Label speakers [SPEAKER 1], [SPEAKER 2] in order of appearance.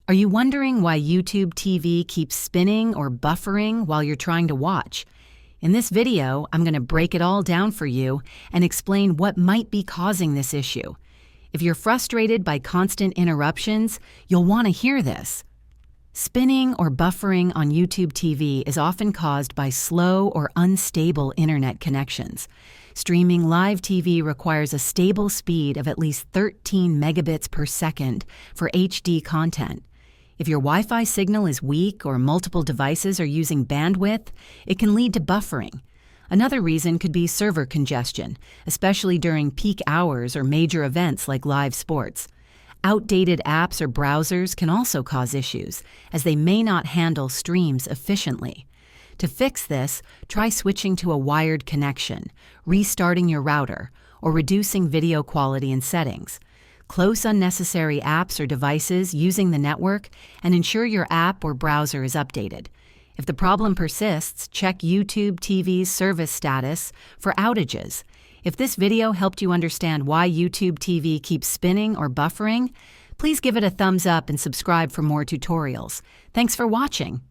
[SPEAKER 1] Are you wondering why YouTube TV keeps spinning or buffering while you're trying to watch? In this video, I'm going to break it all down for you and explain what might be causing this issue. If you're frustrated by constant interruptions, you'll want to hear this. Spinning or buffering on YouTube TV is often caused by slow or unstable internet connections. Streaming live TV requires a stable speed of at least 13 megabits per second for HD content. If your Wi-Fi signal is weak or multiple devices are using bandwidth, it can lead to buffering. Another reason could be server congestion, especially during peak hours or major events like live sports. Outdated apps or browsers can also cause issues, as they may not handle streams efficiently. To fix this, try switching to a wired connection, restarting your router, or reducing video quality in settings. Close unnecessary apps or devices using the network and ensure your app or browser is updated. If the problem persists, check YouTube TV's service status for outages. If this video helped you understand why YouTube TV keeps spinning or buffering, please give it a thumbs up and subscribe for more tutorials. Thanks for watching.